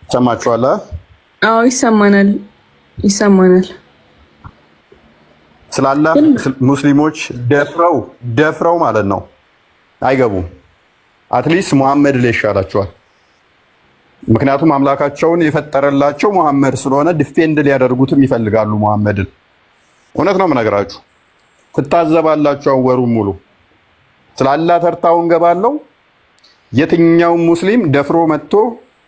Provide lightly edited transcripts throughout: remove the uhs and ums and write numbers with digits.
ሰማችኋል? አዎ ይሰማናል። ስላላ ሙስሊሞች ደፍረው ማለት ነው አይገቡም። አትሊስት መሐመድ ላይ ይሻላቸዋል። ምክንያቱም አምላካቸውን የፈጠረላቸው መሐመድ ስለሆነ ዲፌንድ ሊያደርጉትም ይፈልጋሉ መሐመድን። እውነት ነው የምነግራችሁ። ትታዘባላችሁ ወሩን ሙሉ ስላላ ተርታውን ገባለው። የትኛውም ሙስሊም ደፍሮ መጥቶ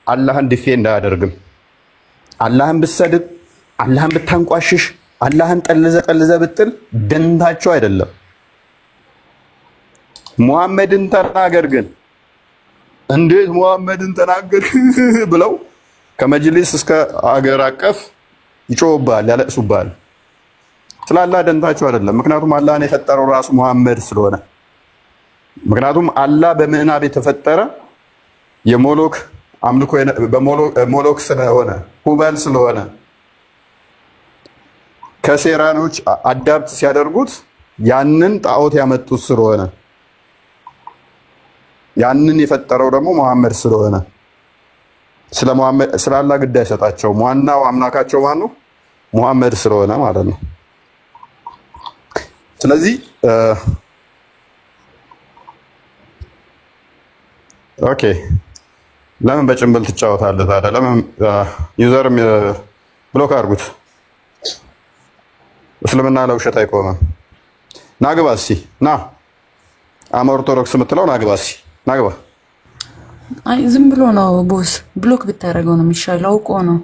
አላህን ዲፌንድ አያደርግም። አላህን ብትሰድብ፣ አላህን ብታንቋሽሽ፣ አላህን ጠልዘ ብትል ደንታቸው አይደለም። ሙሐመድን ተናገር ግን እንዴት ሙሐመድን ተናገር ብለው ከመጅሊስ እስከ አገር አቀፍ ይጮህባል፣ ያለቅሱባል። ስላላ ደንታቸው አይደለም። ምክንያቱም አላህን የፈጠረው ራሱ ሙሐመድ ስለሆነ። ምክንያቱም አላህ በምዕናብ የተፈጠረ የሞሎክ አምልኮ በሞሎክ ስለሆነ ሁበል ስለሆነ ከሴራኖች አዳፕት ሲያደርጉት ያንን ጣዖት ያመጡት ስለሆነ ያንን የፈጠረው ደግሞ መሐመድ ስለሆነ ስለ አላህ ግድ አይሰጣቸው። ዋናው አምላካቸው ማን ነው? መሐመድ ስለሆነ ማለት ነው። ስለዚህ ኦኬ ለምን በጭንብል ትጫወታለህ ታዲያ? ለምን ዩዘርም ብሎክ አድርጉት። እስልምና ለውሸት አይቆምም። ናግባ እስኪ ና ኦርቶዶክስ የምትለው ናግባ እስኪ ናግባ። አይ ዝም ብሎ ነው ቦስ፣ ብሎክ ብታደርገው ነው የሚሻለው። አውቆ ነው።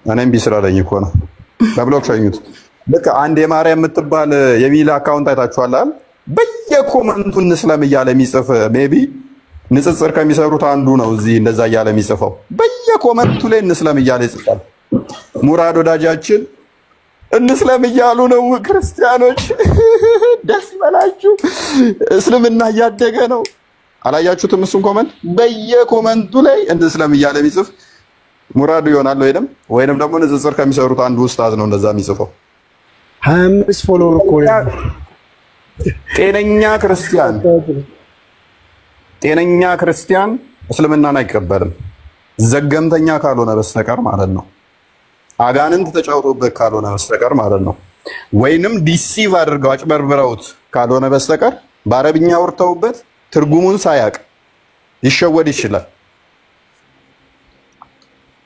እኔም ቢስራለኝ እኮ ነው። በብሎክ ሸኙት። ልክ አንድ የማርያም የምትባል የሚል አካውንት አይታችኋል አይደል? በየኮመንቱ እንስለም እያለ የሚጽፍ ሜቢ ንጽጽር ከሚሰሩት አንዱ ነው። እዚህ እንደዛ እያለ የሚጽፈው በየኮመንቱ ላይ እንስለም እያለ ይጽፋል። ሙራድ ወዳጃችን እንስለም እያሉ ነው ክርስቲያኖች። ደስ ይበላችሁ፣ እስልምና እያደገ ነው። አላያችሁትም? እሱን ኮመንት በየኮመንቱ ላይ እንስለም እያለ የሚጽፍ ሙራድ ይሆናል ወይንም ደግሞ ንጽጽር ከሚሰሩት አንዱ ኡስታዝ ነው እንደዛ የሚጽፈው። 25 ፎሎወር እኮ ጤነኛ ክርስቲያን እስልምናን አይቀበልም፣ ዘገምተኛ ካልሆነ በስተቀር ማለት ነው። አጋንንት ተጫውቶበት ካልሆነ በስተቀር ማለት ነው። ወይንም ዲሲቭ አድርገው አጭበርብረውት ካልሆነ በስተቀር በአረብኛ ወርተውበት ትርጉሙን ሳያቅ ሊሸወድ ይችላል።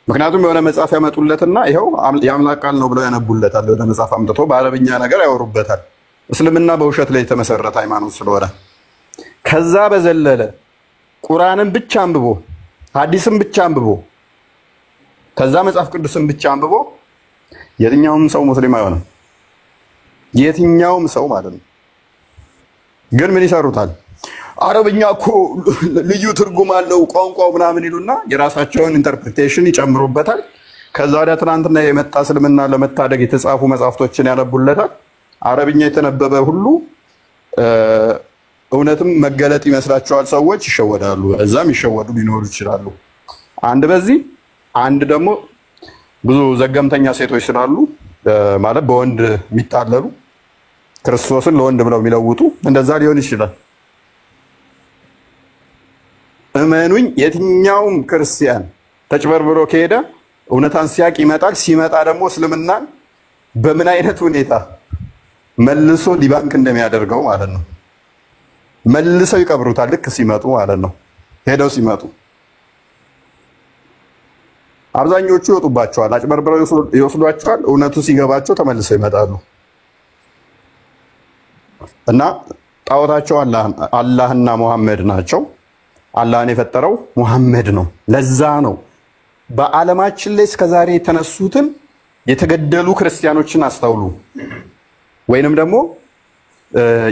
ምክንያቱም የሆነ መጽሐፍ ያመጡለትና ይኸው የአምላክ ቃል ነው ብለው ያነቡለታል። ወደ መጽሐፍ አምጥቶ በአረብኛ ነገር ያወሩበታል። እስልምና በውሸት ላይ የተመሰረተ ሃይማኖት ስለሆነ ከዛ በዘለለ ቁርአንን ብቻ አንብቦ ሐዲስን ብቻ አንብቦ ከዛ መጽሐፍ ቅዱስን ብቻ አንብቦ የትኛውም ሰው ሙስሊም አይሆንም። የትኛውም ሰው ማለት ነው። ግን ምን ይሰሩታል? አረብኛ እኮ ልዩ ትርጉም አለው ቋንቋው ምናምን ይሉና የራሳቸውን ኢንተርፕሪቴሽን ይጨምሩበታል። ከዛ ወዲያ ትናንትና የመጣ እስልምና ለመታደግ የተጻፉ መጽሐፍቶችን ያነቡለታል። አረብኛ የተነበበ ሁሉ እውነትም መገለጥ ይመስላቸዋል። ሰዎች ይሸወዳሉ። እዛም ይሸወዱ ሊኖሩ ይችላሉ። አንድ በዚህ አንድ ደግሞ ብዙ ዘገምተኛ ሴቶች ስላሉ ማለት በወንድ የሚታለሉ ክርስቶስን ለወንድ ብለው የሚለውጡ እንደዛ ሊሆን ይችላል። እመኑኝ የትኛውም ክርስቲያን ተጭበርብሮ ከሄደ እውነታን ሲያቅ ይመጣል። ሲመጣ ደግሞ እስልምናን በምን አይነት ሁኔታ መልሶ ዲባንክ እንደሚያደርገው ማለት ነው። መልሰው ይቀብሩታል ልክ ሲመጡ ማለት ነው። ሄደው ሲመጡ አብዛኞቹ ይወጡባቸዋል፣ አጭበርብረው ይወስዷቸዋል። እውነቱ ሲገባቸው ተመልሰው ይመጣሉ። እና ጣዖታቸው አላህና ሙሐመድ ናቸው። አላህን የፈጠረው ሙሐመድ ነው። ለዛ ነው በዓለማችን ላይ እስከዛሬ የተነሱትን የተገደሉ ክርስቲያኖችን አስተውሉ። ወይንም ደግሞ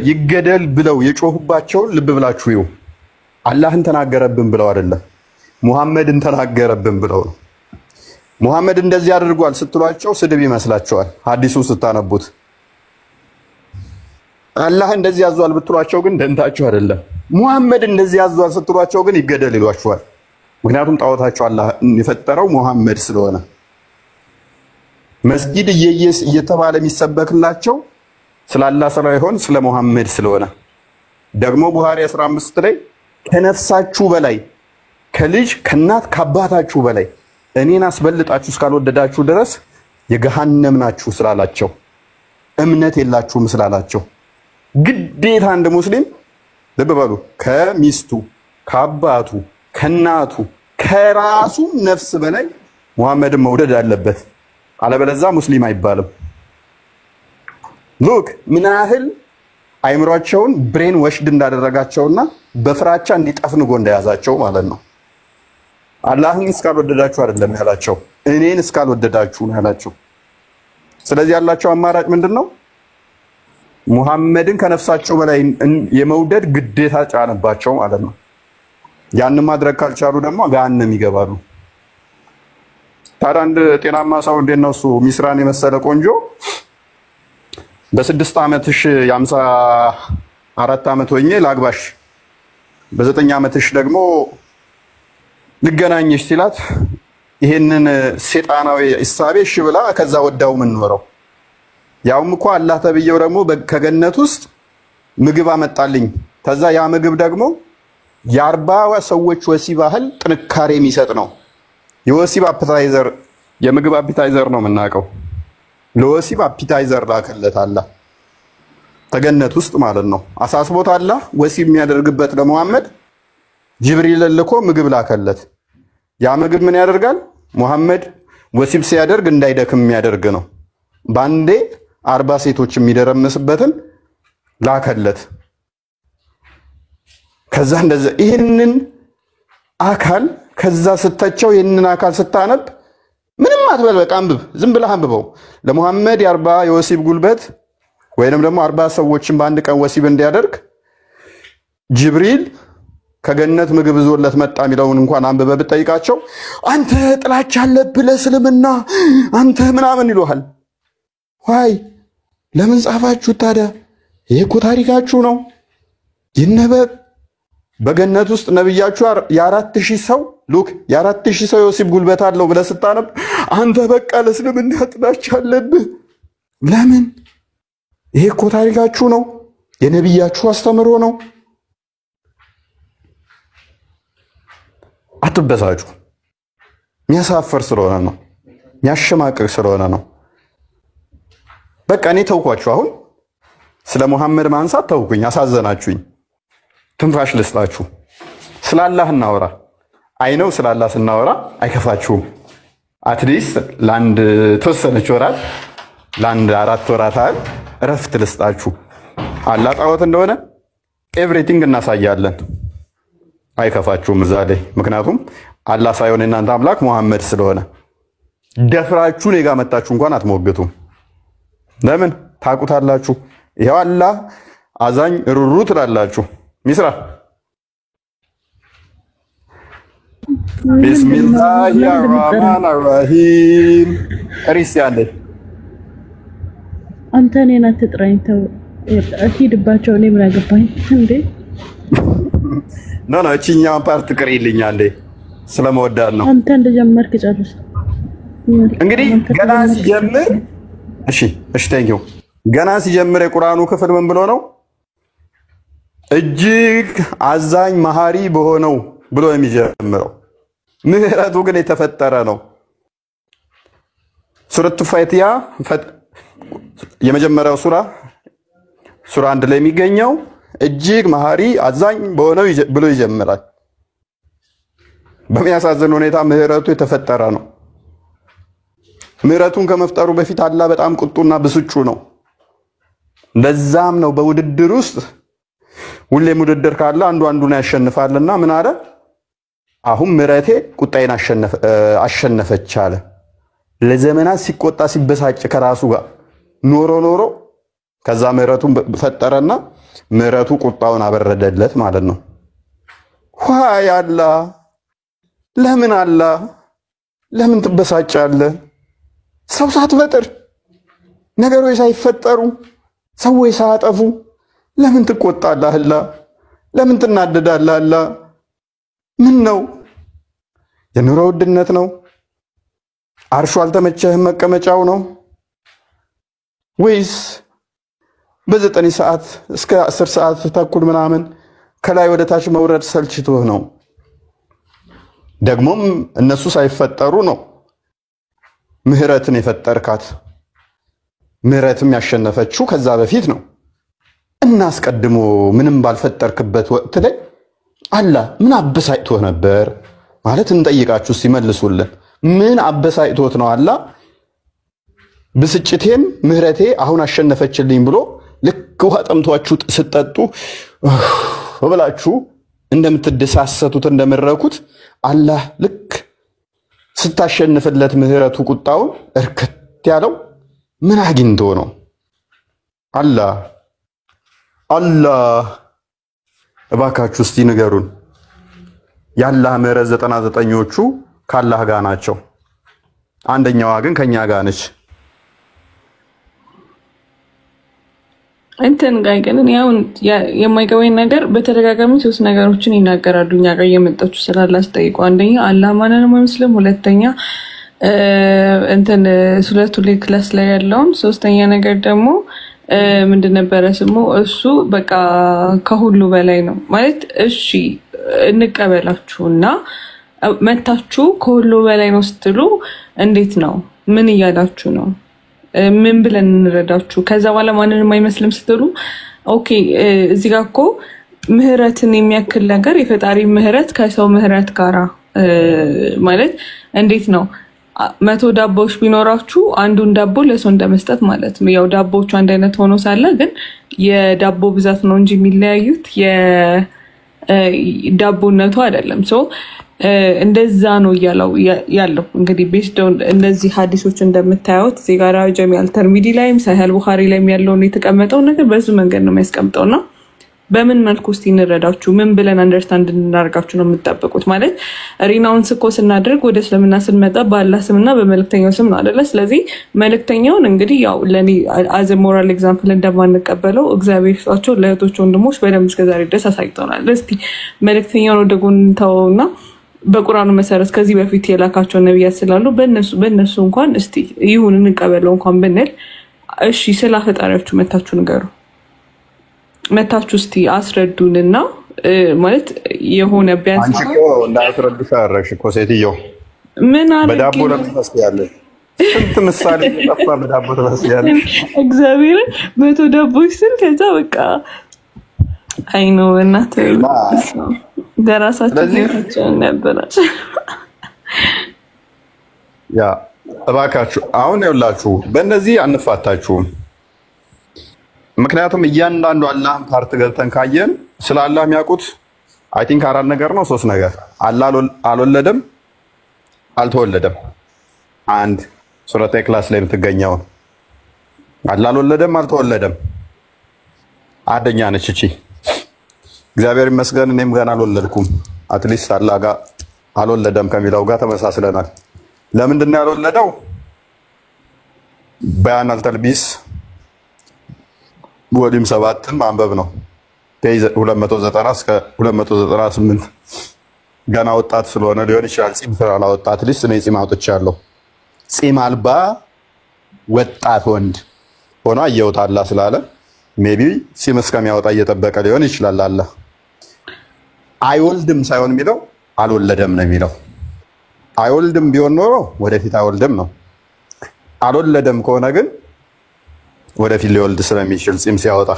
ይገደል ብለው የጮሁባቸውን ልብ ብላችሁ ይው። አላህን ተናገረብን ብለው አይደለም፣ ሙሐመድን ተናገረብን ብለው ነው። ሙሐመድ እንደዚህ አድርጓል ስትሏቸው ስድብ ይመስላቸዋል። ሐዲሱን ስታነቡት አላህ እንደዚህ ያዟል ብትሏቸው ግን ደንታችሁ አይደለም። ሙሐመድ እንደዚህ ያዟል ስትሏቸው ግን ይገደል ይሏቸዋል። ምክንያቱም ጣዖታቸው አላህ የፈጠረው ሙሐመድ ስለሆነ መስጊድ እየተባለ የሚሰበክላቸው ስለ አላህ ሳይሆን ስለ ሙሐመድ ስለሆነ ደግሞ ቡሃሪ 15 ላይ ከነፍሳችሁ በላይ ከልጅ ከእናት ከአባታችሁ በላይ እኔን አስበልጣችሁ እስካልወደዳችሁ ድረስ የገሃነም ናችሁ ስላላቸው፣ እምነት የላችሁም ስላላቸው ግዴታ አንድ ሙስሊም ልብ በሉ ከሚስቱ ከአባቱ ከእናቱ ከራሱ ነፍስ በላይ ሙሐመድን መውደድ አለበት። አለበለዚያ ሙስሊም አይባልም። ሉክ ምን ያህል አይምሯቸውን ብሬን ወሽድ እንዳደረጋቸውና በፍራቻ እንዲጠፍንጎ እንደያዛቸው ማለት ነው። አላህን እስካልወደዳችሁ አይደለም ያላቸው፣ እኔን እስካልወደዳችሁ ነው ያላቸው። ስለዚህ ያላቸው አማራጭ ምንድነው? ሙሐመድን ከነፍሳቸው በላይ የመውደድ ግዴታ ጫነባቸው ማለት ነው። ያንን ማድረግ ካልቻሉ ደግሞ ገሃነም ይገባሉ። ታዲያ አንድ ጤናማ ሰው እንዴት ነው እሱ ሚስራን የመሰለ ቆንጆ በ6 ዓመትሽ የ54 ዓመት ሆኜ ላግባሽ በ9 ዓመትሽ ደግሞ ልገናኝሽ ሲላት ይሄንን ሴጣናዊ እሳቤ እሺ ብላ ከዛ ወዳው ምን ኖረው? ያውም እኮ አላህ ተብየው ደግሞ ከገነት ውስጥ ምግብ አመጣልኝ። ከዛ ያ ምግብ ደግሞ የ40 ሰዎች ወሲብ ያህል ጥንካሬ የሚሰጥ ነው። የወሲብ አፒታይዘር የምግብ አፒታይዘር ነው የምናውቀው። ለወሲብ አፒታይዘር ላከለት አላህ ተገነት ውስጥ ማለት ነው። አሳስቦት አላህ ወሲብ የሚያደርግበት ለሙሐመድ ጅብሪል ልኮ ምግብ ላከለት። ያ ምግብ ምን ያደርጋል? ሙሐመድ ወሲብ ሲያደርግ እንዳይደክም የሚያደርግ ነው። ባንዴ 40 ሴቶች የሚደረምስበትን ላከለት። ከዛ እንደዛ ይህንን አካል ከዛ ስተቸው ይህንን አካል ስታነብ ምንም አትበል፣ በቃ አንብብ፣ ዝም ብለህ አንብበው። ለሙሐመድ የ40 የወሲብ ጉልበት ወይንም ደግሞ 40 ሰዎችን በአንድ ቀን ወሲብ እንዲያደርግ ጅብሪል ከገነት ምግብ ይዞለት መጣ የሚለውን እንኳን አንብበህ ብትጠይቃቸው አንተ ጥላቻ አለብህ ለእስልምና አንተ ምናምን ይሉሃል። ዋይ ለምን ጻፋችሁ ታዲያ? ይሄ እኮ ታሪካችሁ ነው። ይነበብ። በገነት ውስጥ ነብያችሁ የ4000 ሰው ሉክ የ4000 ሰው የወሲብ ጉልበት አለው ብለህ ስታነብ አንተ በቃ ለእስልምና ጥላቻ አለብህ። ለምን? ይሄ እኮ ታሪካችሁ ነው። የነብያችሁ አስተምሮ ነው። አትበሳጩ። የሚያሳፍር ስለሆነ ነው። የሚያሸማቅቅ ስለሆነ ነው። በቃ እኔ ተውኳችሁ። አሁን ስለ ሙሐመድ ማንሳት ተውኩኝ፣ አሳዘናችሁኝ። ትንፋሽ ልስጣችሁ። ስለ አላህ እናወራ። አይነው ስለ አላህ ስናወራ አይከፋችሁም። አትሊስት ለአንድ ተወሰነች ወራት ለአንድ 4 ወራት ያህል እረፍት ልስጣችሁ። አላህ ጣዖት እንደሆነ ኤቭሪቲንግ እናሳያለን። አይከፋችሁም እዛ ላይ። ምክንያቱም አላህ ሳይሆን እናንተ አምላክ ሙሐመድ ስለሆነ ደፍራችሁ እኔ ጋር መጣችሁ እንኳን አትሞግቱም። ለምን? ታውቁታላችሁ። ይሄው አላህ አዛኝ ሩሩ ትላላችሁ። ሚስራ ቢስሚላሂ አርራህማን አርራሂም ክርስቲያን ላይ አንተ እኔን አትጥራኝ፣ ተው ሂድባቸው። እኔ ምን አገባኝ እንዴ? ኖ እቺኛውን ፓርት ቅሪልኝ አንዴ፣ ስለመወዳት ነው። አንተ እንደጀመርክ ጨርስ። እንግዲህ ገና ሲጀምር እሺ ቴንኪው። ገና ሲጀምር የቁርአኑ ክፍል ምን ብሎ ነው? እጅግ አዛኝ መሐሪ በሆነው ብሎ የሚጀምረው። ምህረቱ ግን የተፈጠረ ነው። ሱረቱ ፋቲሃ የመጀመሪያው ሱራ 1 ላይ የሚገኘው እጅግ መሐሪ አዛኝ በሆነው ብሎ ይጀምራል። በሚያሳዝን ሁኔታ ምህረቱ የተፈጠረ ነው። ምህረቱን ከመፍጠሩ በፊት አላህ በጣም ቁጡና ብስጩ ነው። ለዛም ነው በውድድር ውስጥ ሁሌም ውድድር ካለ አንዱ አንዱን ያሸንፋልና ምን አለ? አሁን ምህረቴ ቁጣዬን አሸነፈች አለ። ለዘመናት ሲቆጣ ሲበሳጭ ከራሱ ጋር ኖሮ ከዛ ምህረቱን ፈጠረና ምህረቱ ቁጣውን አበረደለት ማለት ነው። ዋይ አላህ፣ ለምን ትበሳጫለህ? ሰው ሳትፈጥር ነገሮች ሳይፈጠሩ ሰዎች ሳያጠፉ ለምን ትቆጣለህ? አላህ ለምን ትናደዳለህ? አላህ ምን ነው? የኑሮ ውድነት ነው? አርሹ አልተመቸህም? መቀመጫው ነው? ወይስ በ9 ሰዓት እስከ 10 ሰዓት ተኩል ምናምን ከላይ ወደ ታች መውረድ ሰልችቶህ ነው። ደግሞም እነሱ ሳይፈጠሩ ነው ምህረትን የፈጠርካት። ምህረትም ያሸነፈችው ከዛ በፊት ነው። እና አስቀድሞ ምንም ባልፈጠርክበት ወቅት ላይ አላህ ምን አበሳጭቶህ ነበር ማለት እንጠይቃችሁ ሲመልሱልን። ምን አበሳጭቶት ነው አላህ ብስጭቴን ምህረቴ አሁን አሸነፈችልኝ ብሎ ልክ ውሃ ጠምቷችሁ ስትጠጡ ወብላችሁ እንደምትደሳሰቱት እንደመረኩት አላህ ልክ ስታሸንፍለት ምህረቱ ቁጣውን እርክት ያለው ምን አግኝቶ ነው? አላህ እባካችሁ እስቲ ንገሩን። የአላህ ምህረት 99ኞቹ ከአላህ ጋር ናቸው። አንደኛዋ ግን ከኛ ጋር ነች። እንትን ጋር ግን ያው የማይገባኝ ነገር በተደጋጋሚ 3 ነገሮችን ይናገራሉ እኛ ጋር እየመጣችሁ ስላላስጠይቁ። አንደኛ አላህ ማንንም አይመስልም፣ ሁለተኛ እንትን ሱረቱ ኢኽላስ ላይ ያለውን፣ ሶስተኛ ነገር ደግሞ ምንድን ነበረ ስሙ እሱ በቃ ከሁሉ በላይ ነው ማለት። እሺ እንቀበላችሁና መታችሁ ከሁሉ በላይ ነው ስትሉ እንዴት ነው? ምን እያላችሁ ነው? ምን ብለን እንረዳችሁ? ከዛ በኋላ ማንንም አይመስልም ስትሉ ኦኬ እዚህ ጋር እኮ ምህረትን የሚያክል ነገር የፈጣሪ ምህረት ከሰው ምህረት ጋራ ማለት እንዴት ነው? 100 ዳቦዎች ቢኖራችሁ አንዱን ዳቦ ለሰው እንደመስጠት ማለት ነው። ያው ዳቦዎቹ አንድ አይነት ሆኖ ሳለ ግን የዳቦ ብዛት ነው እንጂ የሚለያዩት የዳቦነቱ አይደለም። ሶ እንደዛ ነው ያለው እንግዲህ ቤስዶን እነዚህ ሐዲሶች እንደምታዩት እዚህ ጋር ጀሚዕ አልተርሚዚ ላይም ሳሂህ ቡኻሪ ላይም ያለውን የተቀመጠው ነገር በዚህ መንገድ ነው የሚያስቀምጠውና በምን መልኩ እስቲ እንረዳችሁ? ምን ብለን አንደርስታንድ እንድናርጋችሁ ነው የምትጠብቁት? ማለት ሪናውንስ እኮ ስናደርግ ወደ እስልምና ስንመጣ በአላህ ስምና በመልእክተኛው ስም ነው አይደለ? ስለዚህ መልእክተኛውን እንግዲህ ያው ለኔ አዘ ሞራል ኤግዛምፕል እንደማንቀበለው እግዚአብሔር ይስጣቸው ለእህቶች ወንድሞች በደንብ እስከዛሬ ድረስ አሳይተውናል። እስቲ መልእክተኛውን ወደ ጎን ተውና በቁርአኑ መሰረት ከዚህ በፊት የላካቸው ነብያት ስላሉ በእነሱ እንኳን እስቲ ይሁን እንቀበለው እንኳን ብንል እሺ ስለ ፈጣሪያችሁ መታችሁ ንገሩ። መታችሁ እስቲ አስረዱንና ማለት የሆነ ቢያንስ አንቺ እኮ እንዳትረዱሽ አደረግሽ እኮ ሴትዮ። ምን አለ በዳቦ ለምትመስያለሽ ስንት ምሳሌ ተጠፋ። በዳቦ ተመስያለሽ እግዚአብሔር 100 ዳቦች ስል ከዛ በቃ አይ ነው እናት ደራሳችሁ ነበራችሁ። ያ እባካችሁ አሁን ይኸውላችሁ በእነዚህ አንፋታችሁም። ምክንያቱም እያንዳንዱ አላህን ፓርት ገብተን ካየን ስለ አላህ የሚያውቁት አይ ቲንክ 4 ነገር ነው 3 ነገር። አላህ አልወለደም፣ አልተወለደም። አንድ ሱረቱ ኢኽላስ ላይ የምትገኘው አላህ አልወለደም፣ አልተወለደም አንደኛ ነች እቺ። እግዚአብሔር ይመስገን እኔም ገና አልወለድኩም። አትሊስት አላህ ጋር አልወለደም ከሚለው ጋር ተመሳስለናል። ለምንድን ነው ያልወለደው? በያን አልተልቢስ ወዲም 7 ማንበብ ነው። ፔጅ 290 እስከ 298 ገና ወጣት ስለሆነ ሊሆን ይችላል። ጺም ስላላወጣ አትሊስት እኔ ጺም አውጥቻለሁ። ጺም አልባ ወጣት ወንድ ሆኖ አየሁት አላህ ስላለ ሜቢ ጺም እስከሚያወጣ እየጠበቀ ሊሆን ይችላል። አላህ አይወልድም ሳይሆን የሚለው አልወለደም ነው የሚለው። አይወልድም ቢሆን ኖሮ ወደፊት አይወልድም ነው። አልወለደም ከሆነ ግን ወደፊት ሊወልድ ስለሚችል ጺም ሲያወጣ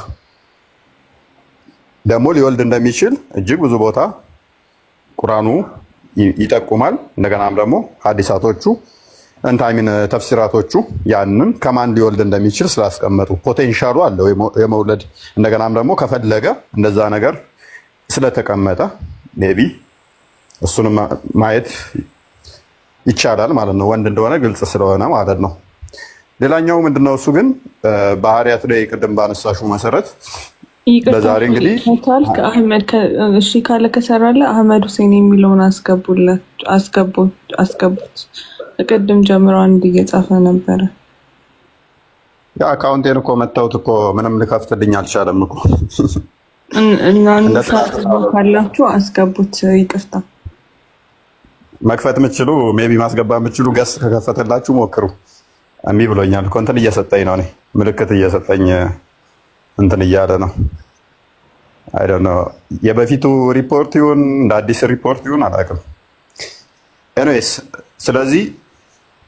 ደግሞ ሊወልድ እንደሚችል እጅግ ብዙ ቦታ ቁርአኑ ይጠቁማል። እንደገናም ደግሞ ሐዲሳቶቹ እንታሚን ተፍሲራቶቹ ያንን ከማን ሊወልድ እንደሚችል ስላስቀመጡ ፖቴንሻሉ አለው የመውለድ እንደገናም ደግሞ ከፈለገ እንደዛ ነገር ስለተቀመጠ ሜቢ እሱንም ማየት ይቻላል ማለት ነው። ወንድ እንደሆነ ግልጽ ስለሆነ ማለት ነው። ሌላኛው ምንድነው እሱ ግን ባህሪያት ላይ ቅድም ባነሳሹ መሰረት ለዛሬ እንግዲህ ካልክ አህመድ እሺ ካለ ከሰራለ አህመድ ሁሴን የሚለውን አስገቡት። ቅድም ጀምሮ አንድ እየጻፈ ነበረ። ያ አካውንቴን እኮ መታውት እኮ ምንም ልከፍትልኝ አልቻለም እኮ እናንተ ካላችሁ አስገቡት። ይቅርታ መክፈት የምትችሉ ሜቢ ማስገባ የምትችሉ ገስ ከከፈተላችሁ ሞክሩ። እምቢ ብሎኛል። ኮንተንት እየሰጠኝ ነው እኔ ምልክት እየሰጠኝ እንትን እያለ ነው። አይ ዶንት ኖ የበፊቱ ሪፖርት ይሁን እንደ አዲስ ሪፖርት ይሁን አላውቅም። ኤኒዌይስ ስለዚህ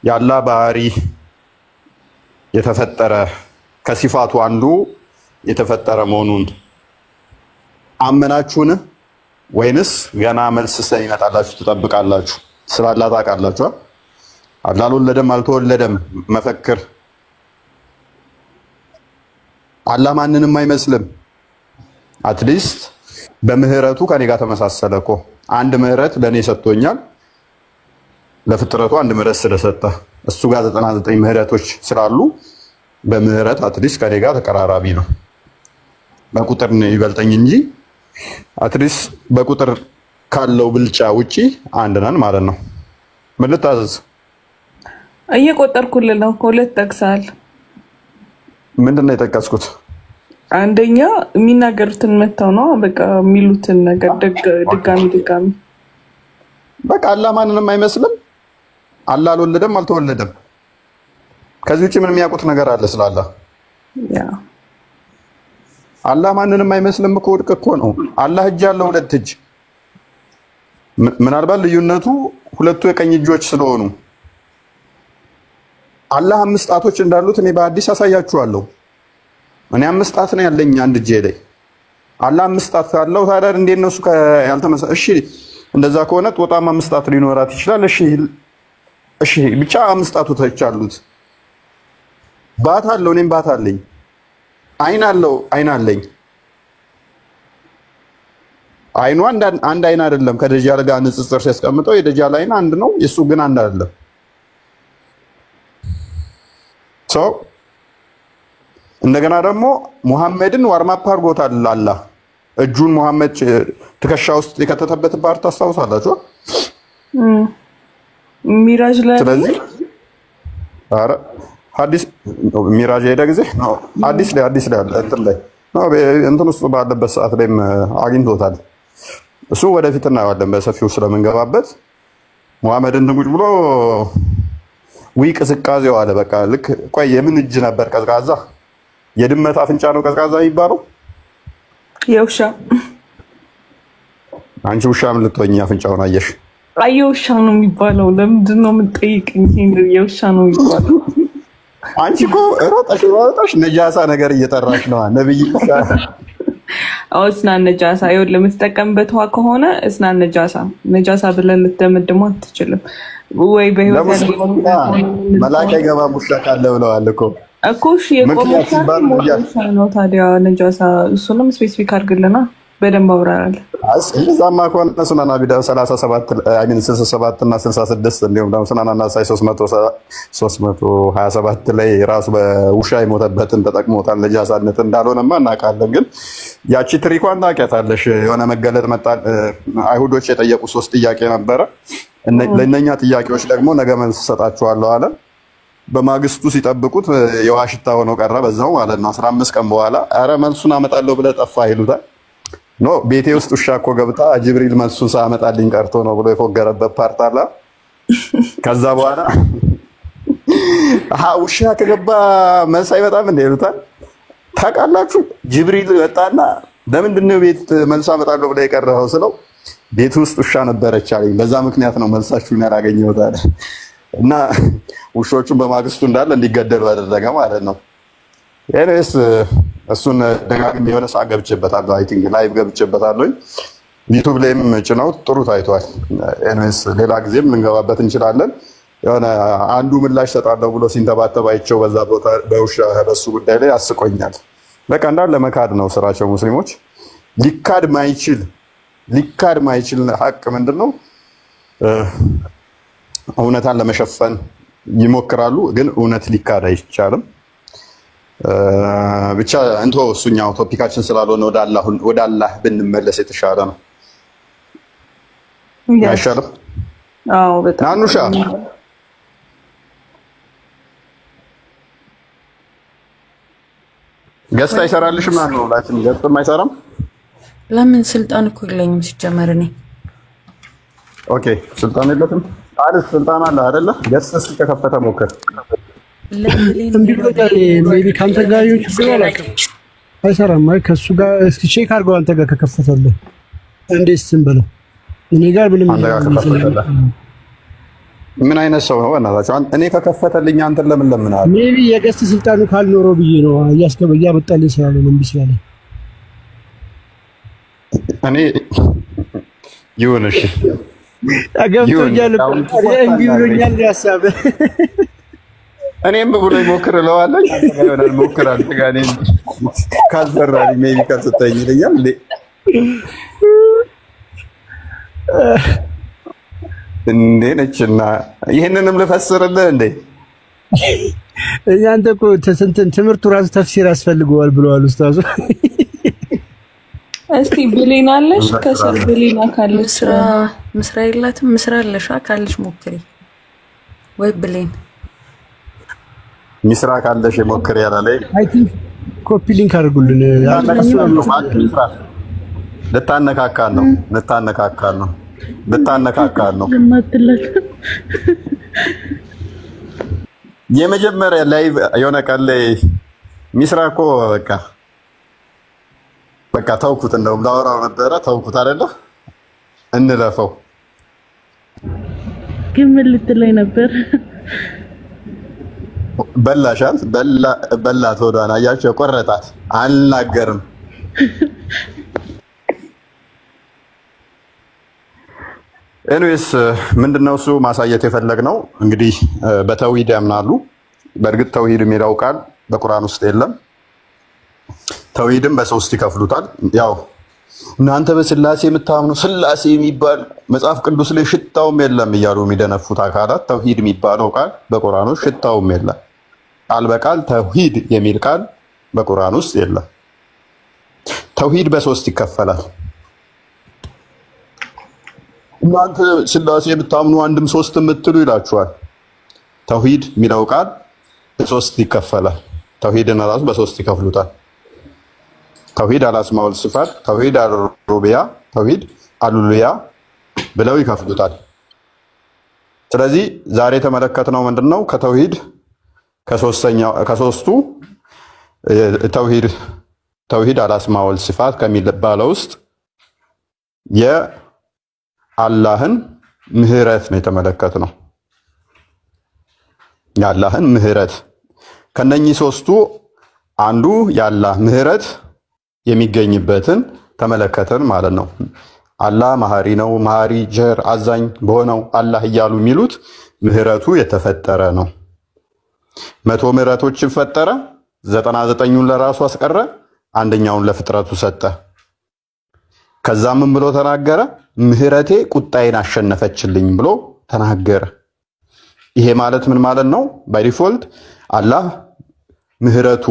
የአላህ ባህሪ የተፈጠረ ከሲፋቱ አንዱ የተፈጠረ መሆኑን አመናችሁን ወይንስ ገና መልስ ስለሚመጣላችሁ ትጠብቃላችሁ? ስላላ ታውቃላችሁ። አላህ አልወለደም አልተወለደም መፈክር አላህ ማንንም አይመስልም። አትሊስት በምህረቱ ከኔ ጋር ተመሳሰለ እኮ አንድ ምህረት ለኔ ሰጥቶኛል። ለፍጥረቱ አንድ ምህረት ስለሰጠ እሱ ጋር 99 ምህረቶች ስላሉ በምህረት አትሊስት ከኔ ጋር ተቀራራቢ ነው። በቁጥር ነው ይበልጠኝ እንጂ አትሊስት በቁጥር ካለው ብልጫ ውጪ አንድ ነን ማለት ነው። ምን ልታዘዝ? እየቆጠርኩልህ ነው። ሁለት ጠቅሰሃል። ምንድን ነው የጠቀስኩት? አንደኛ የሚናገሩትን መተው ነው በቃ የሚሉትን ነገር ድጋሚ በቃ አላህ ማንንም አይመስልም። አላህ አልወለደም አልተወለደም። ከዚህ ውጪ ምን የሚያውቁት ነገር አለ ስላላ? ያ አላህ ማንንም አይመስልም እኮ ውድቅ እኮ ነው። አላህ እጅ አለው፣ ሁለት እጅ። ምናልባት ልዩነቱ ሁለቱ የቀኝ እጆች ስለሆኑ አላህ 5 ጣቶች እንዳሉት እኔ በአዲስ አሳያችኋለሁ። እኔ 5 ጣት ነው ያለኝ አንድ እጄ ላይ። አላህ 5 ጣት ካለው ታዲያ እንዴት ነው እሱ ያልተመሰለ? እሺ እንደዛ ከሆነ ጦጣም 5 ጣት ሊኖራት ይችላል። እሺ ብቻ 5 ጣቶች አሉት። ባት አለው፣ እኔም ባት አለኝ። አይን አለው፣ አይን አለኝ። አይኑ አንድ አይን አይደለም። ከደጃል ጋር ንጽጽር ሲያስቀምጠው የደጃል አይን አንድ ነው፣ የሱ ግን አንድ አይደለም። እንደገና ደግሞ ሙሐመድን ዋርማፕ አድርጎታል አላህ። እጁን ሙሐመድ ትከሻ ውስጥ የከተተበት ፓርት ታስታውሳላችሁ? ሚራጅ ላይ ስለዚህ አረ ሐዲስ ሚራጅ ሄደ ጊዜ ነው ሐዲስ ላይ እንትን ላይ ነው እንትን ውስጥ ባለበት ሰዓት ላይም አግኝቶታል። እሱ ወደፊት እናየዋለን በሰፊው ስለምንገባበት። ሙሐመድን ቁጭ ብሎ ቅዝቃዜው አለ። በቃ ልክ ቆይ የምን እጅ ነበር ቀዝቃዛ? የድመት አፍንጫ ነው ቀዝቃዛ የሚባለው? የውሻ አንቺ ውሻ ምን ልትሆኚ አፍንጫውን አየሽ? የውሻ ነው የሚባለው። ለምንድን ነው የምትጠይቅኝ? የውሻ ነው የሚባለው። አንቺ እኮ ሮጠሽ ነጃሳ ነገር እየጠራሽ ነው። ነብይ እስናን ነጃሳ ይኸውልህ፣ ለምትጠቀምበት ውሃ ከሆነ እስናን ነጃሳ ብለን ልትደመድመው አትችልም ወይ? በህይወት መላካ ገባ ሙሻ ካለ ብለዋል እኮ እሺ የቆመሻ ነው ታዲያ ነጃሳ። እሱንም ስፔሲፊክ አድርግልና በደንብ አብራራለሁ። እንደዛማ ከሆነ ሱናን አቢ ዳውድ 37 67 እና 66 እንዲሁም ደግሞ ሱናን አናሳይ 327 ላይ ራሱ በውሻ የሞተበትን ተጠቅሞታል። ነጃሳነት እንዳልሆነማ እናውቃለን። ግን ያቺ ትሪኳን ታውቂያታለሽ? የሆነ መገለጥ መጣ። አይሁዶች የጠየቁ 3 ጥያቄ ነበረ። ለእነኛ ጥያቄዎች ደግሞ ነገ መልስ እሰጣችኋለሁ አለ። በማግስቱ ሲጠብቁት የዋሽታ ሆኖ ቀረ በዛው ማለት ነው። 15 ቀን በኋላ አረ መልሱን አመጣለሁ ብለህ ጠፋ ይሉታል። ኖ ቤቴ ውስጥ ውሻ እኮ ገብታ ጅብሪል መልሱን ሳመጣልኝ ቀርቶ ነው ብሎ የፎገረበት ፓርት አለ። ከዛ በኋላ ውሻ ከገባ መልስ አይመጣም እንደ ይሉታል። ታውቃላችሁ ጅብሪል መጣና ለምንድን ነው ቤት መልስ አመጣለሁ ብለህ የቀረኸው ስለው ቤት ውስጥ ውሻ ነበረች አለኝ። በዛ ምክንያት ነው መልሳችሁን ያላገኘሁት አለ። እና ውሾቹን በማግስቱ እንዳለ እንዲገደሉ አደረገ ማለት ነው። ኤኒዌይስ እሱን ደጋግሜ የሆነ ሰዓት ገብቼበታለሁ። አይ ቲንክ ላይቭ ገብቼበታለሁ። ዩቲዩብ ላይም ጭነው ጥሩ ታይቷል። ኤኒዌይስ ሌላ ጊዜም ልንገባበት እንችላለን። የሆነ አንዱ ምላሽ ሰጣለሁ ብሎ ሲንተባተብ አይቼው በዛ ቦታ በውሻ በሱ ጉዳይ ላይ አስቆኛል። በቃ እንዳለ መካድ ነው ስራቸው ሙስሊሞች። ሊካድ ማይችል ሀቅ ምንድነው? እውነታን ለመሸፈን ይሞክራሉ፣ ግን እውነት ሊካድ አይቻልም። ብቻ እንቶ እሱኛው ቶፒካችን ስላልሆነ ወደ አላህ ብንመለስ የተሻለ ነው። አይሻልም? አዎ በጣም ናኑሻ ገስት አይሰራልሽም? ማን ነው ላችን ገስት አይሰራም? ለምን? ስልጣን እኮ የለኝም ሲጀመር እኔ። ኦኬ ስልጣን የለትም አይደል? ስልጣን አለ አይደለ? ገስት እስኪ ከከፈተ ሞክር። ሜቢ ካንተ ጋር ይሁን ችግር አላውቅም። አይሰራም። አይ ከሱ ጋር እስኪ ቼክ አድርገው አንተ ጋር ከከፈተልህ እንዴት ዝም ብለው እኔ ጋር ምንም አንተ ጋር ከከፈተልህ ምን አይነት ሰው ነው በእናታችሁ? እኔ ከከፈተልኝ አንተን ለምን ለምናለሁ? ሜቢ የገስት ስልጣኑ ካልኖረው ብዬ ነው እያመጣልኝ ስላለ ነው እምቢ ስላለ እኔ ይሁን እሺ ገብቶኛል እንቢ ብሎኛል ሀሳብ እኔም ብሎ ይሞክር እለዋለሁ ይሆናል ሞክር አንተ ጋር እኔ ካልሰራልኝ ሜቢ ካልሰጠኝ ይለኛል እንዴ ነችና ይሄንንም ልፈስርልህ እንዴ አንተ እኮ ትምህርቱ ራሱ ተፍሲር ያስፈልገዋል ብለዋል ኡስታዙ እስቲ ብሌን አለሽ ከሰር ብሌና ካለሽ ምስራ የላትም ምስራ አለሽ ካለሽ ሞክሪ ወይ ብሌን ሚስራ ካለሽ ሞክሪ ያላለኝ አይ ቲንክ ኮፒ ሊንክ አድርጉልን ልታነካካን ነው የመጀመሪያ ላይ የሆነ ቀን ላይ ሚስራ እኮ በቃ ተውኩት እንደውም ላወራው ነበረ ተውኩት አይደለ እንለፈው ግን ምን ልትለኝ ነበር በላሻል በላት ወዷን አያችሁ ቆረጣት አልናገርም ኤኒዌይስ ምንድነው እሱ ማሳየት የፈለግነው እንግዲህ በተውሂድ ያምናሉ በእርግጥ ተውሂድ የሚለው ቃል በቁርአን ውስጥ የለም ተውሂድም በሶስት ይከፍሉታል ያው እናንተ በስላሴ የምታምኑ ስላሴ የሚባል መጽሐፍ ቅዱስ ላይ ሽታውም የለም እያሉ የሚደነፉት አካላት ተውሂድ የሚባለው ቃል በቁርአን ውስጥ ሽታውም የለም ቃል በቃል ተውሂድ የሚል ቃል በቁርአን ውስጥ የለም ተውሂድ በሶስት ይከፈላል እናንተ ስላሴ የምታምኑ አንድም ሶስት የምትሉ ይላችኋል ተውሂድ የሚለው ቃል በሶስት ይከፈላል ተውሂድን ራሱ በሶስት ይከፍሉታል ተውሂድ አልአስማኡል ሲፋት ተውሂድ አልሩቢያ ተውሂድ አልኡሉሂያ ብለው ይከፍሉታል ስለዚህ ዛሬ የተመለከትነው ምንድነው ከተውሂድ ከሶስቱ ተውሂድ አልአስማኡል ሲፋት ከሚባለው ውስጥ የአላህን ምህረት ነው የተመለከትነው የአላህን ምህረት ከነኚህ ሶስቱ አንዱ የአላህ ምህረት የሚገኝበትን ተመለከተን ማለት ነው አላህ መሐሪ ነው መሐሪ ጀር አዛኝ በሆነው አላህ እያሉ የሚሉት ምህረቱ የተፈጠረ ነው 100 ምህረቶችን ፈጠረ 99ን ለራሱ አስቀረ አንደኛውን ለፍጥረቱ ሰጠ ከዛ ምን ብሎ ተናገረ ምህረቴ ቁጣዬን አሸነፈችልኝ ብሎ ተናገረ ይሄ ማለት ምን ማለት ነው ባይ ዲፎልት አላህ ምህረቱ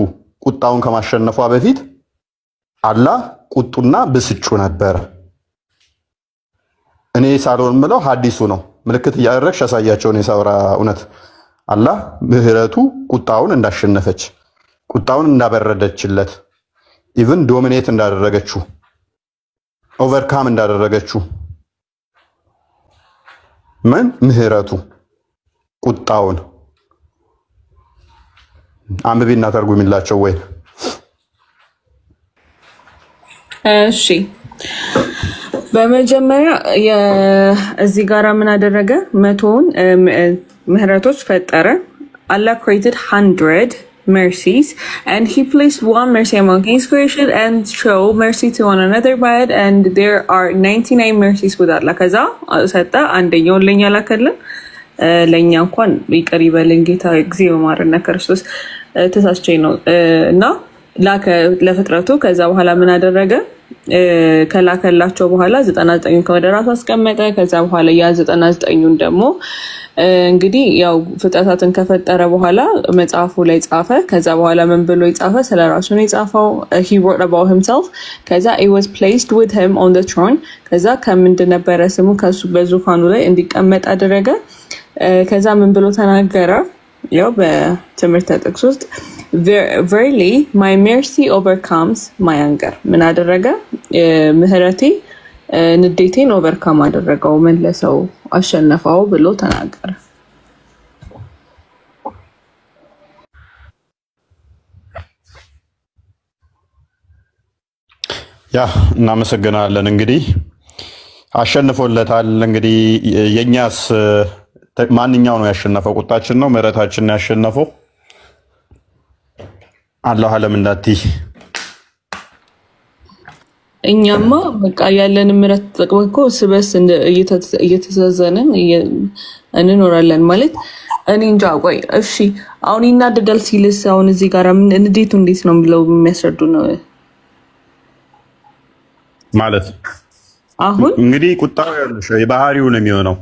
ቁጣውን ከማሸነፏ በፊት አላህ ቁጡና ብስጩ ነበር እኔ ሳሎን ምለው ሐዲሱ ነው ምልክት ያደረግሽ ያሳያቸውን የሳውራ እውነት አላህ ምህረቱ ቁጣውን እንዳሸነፈች ቁጣውን እንዳበረደችለት ኢቭን ዶሚኔት እንዳደረገችው ኦቨርካም እንዳደረገችው ምን ምህረቱ ቁጣውን አንብቢና ተርጉሚላቸው ወይ እሺ በመጀመሪያ እዚህ ጋር ምን አደረገ 100ን ምህረቶች ፈጠረ Allah created 100 mercies and he placed one mercy among his creation and show mercy to one another by it and there are 99 mercies with Allah ከዛ ሰጣ አንደኛውን ለኛ ላከልን ለኛ እንኳን ይቅር ይበልን ጌታ እግዚኦ ማረነ ክርስቶስ ተሳስቼ ነው እና ላከ ለፍጥረቱ ከዛ በኋላ ምን አደረገ ከላከላቸው በኋላ 99ን ከወደ ራሱ አስቀመጠ ከዛ በኋላ ያ 99ን ደግሞ እንግዲህ ያው ፍጥረታትን ከፈጠረ በኋላ መጽሐፉ ላይ ጻፈ ከዛ በኋላ ምን ብሎ ይጻፈ ስለራሱ ነው ይጻፈው he wrote about himself ከዛ it was placed with him on the throne ከዛ ከምንድን ነበረ ስሙ ከሱ በዙፋኑ ላይ እንዲቀመጥ አደረገ ከዛ ምን ብሎ ተናገረ ያው በትምህርት ጥቅስ ውስጥ verily my mercy overcomes my anger ምን አደረገ ምህረቴ ንዴቴን ኦቨርካም አደረገው መለሰው አሸነፈው ብሎ ተናገረ ያ እናመሰግናለን። እንግዲህ አሸንፎለታል። እንግዲህ የኛስ ማንኛው ነው ያሸነፈው? ቁጣችን ነው ምህረታችን ነው ያሸነፈው? አላህ አለም እንዳትይ እኛማ በቃ ያለን ምህረት ተጠቅመን እኮ ስበስ እየተዛዘንን እንኖራለን ማለት እኔ እንጃ። ቆይ እሺ አሁን ይናደዳል ሲልስ አሁን እዚህ ጋር እንዴት ነው ብለው የሚያስረዱ ነው ማለት አሁን እንግዲህ ቁጣው የባህሪው ነው የሚሆነው።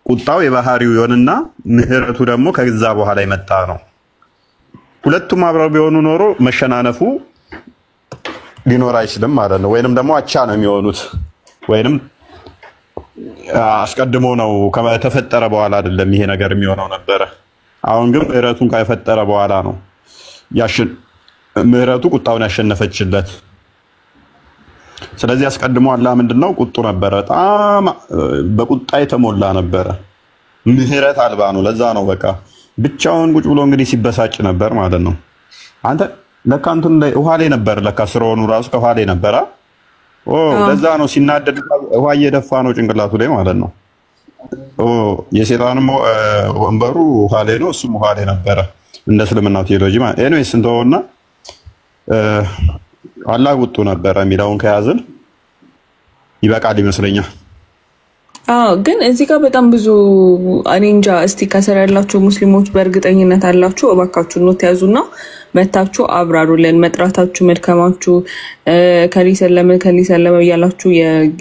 ቁጣው የባህሪው ይሆንና ምህረቱ ደግሞ ከዛ በኋላ ይመጣ ነው። ሁለቱም አብረው ቢሆኑ ኖሮ መሸናነፉ ሊኖር አይችልም ማለት ነው። ወይንም ደግሞ አቻ ነው የሚሆኑት። ወይንም አስቀድሞ ነው ከተፈጠረ በኋላ አይደለም ይሄ ነገር የሚሆነው ነበረ። አሁን ግን ምህረቱን ከፈጠረ በኋላ ነው ምህረቱ ቁጣውን ያሸነፈችለት። ስለዚህ አስቀድሞ አላህ ምንድነው ቁጡ ነበረ፣ በጣም በቁጣ የተሞላ ነበረ፣ ምህረት አልባ ነው። ለዛ ነው በቃ ብቻውን ቁጭ ብሎ እንግዲህ ሲበሳጭ ነበር ማለት ነው። አንተ ለካ እንትን ላይ ውሃ ላይ ነበር፣ ለካ ስራውን ራሱ ከውሃ ላይ ነበር። ለዛ ነው ሲናደድ ውሃ እየደፋ ነው ጭንቅላቱ ላይ ማለት ነው። የሰይጣንም ወንበሩ ውሃ ላይ ነው፣ እሱም ውሃ ላይ ነበረ እንደ እስልምናው ቴዎሎጂ ማለት ኤኒዌይስ እንደሆነ አላህ ቁጡ ነበረ የሚለውን ከያዝን ይበቃል ይመስለኛል። ግን እዚህ ጋር በጣም ብዙ እኔ እንጃ። እስቲ ከሰር ያላችሁ ሙስሊሞች በእርግጠኝነት አላችሁ፣ እባካችሁ ኖት ያዙና መታችሁ አብራሩልን። መጥራታችሁ መድከማችሁ ከሊሰለመ እያላችሁ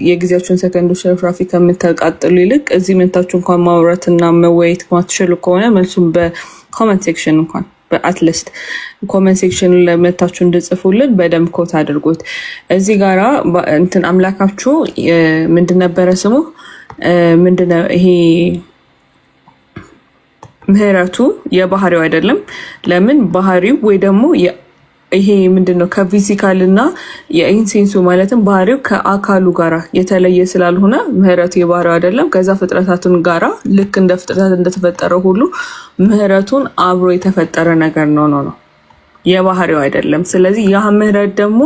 የጊዜያችሁን ሰከንዶች ረፍራፊ ከምትቃጥሉ ይልቅ እዚህ መታችሁ እንኳን ማውራትና መወያየት ማትችሉ ከሆነ መልሱም በኮሜንት ሴክሽን እንኳን በአትሊስት ኮሜንት ሴክሽን ለመታችሁ እንድጽፉልን በደንብ ኮት አድርጉት። እዚህ ጋራ እንትን አምላካችሁ ምንድን ነበረ ስሙ? ምንድነው ይሄ? ምህረቱ የባህሪው አይደለም። ለምን ባህሪው ወይ ደግሞ ይሄ ምንድነው ከፊዚካልና የኢንሴንሱ ማለትም ባህሪው ከአካሉ ጋራ የተለየ ስላልሆነ ምህረቱ የባህሪው አይደለም። ከዛ ፍጥረታቱን ጋራ ልክ እንደ ፍጥረታት እንደተፈጠረው ሁሉ ምህረቱን አብሮ የተፈጠረ ነገር ነው የባህሪው አይደለም። ስለዚህ ያ ምህረት ደግሞ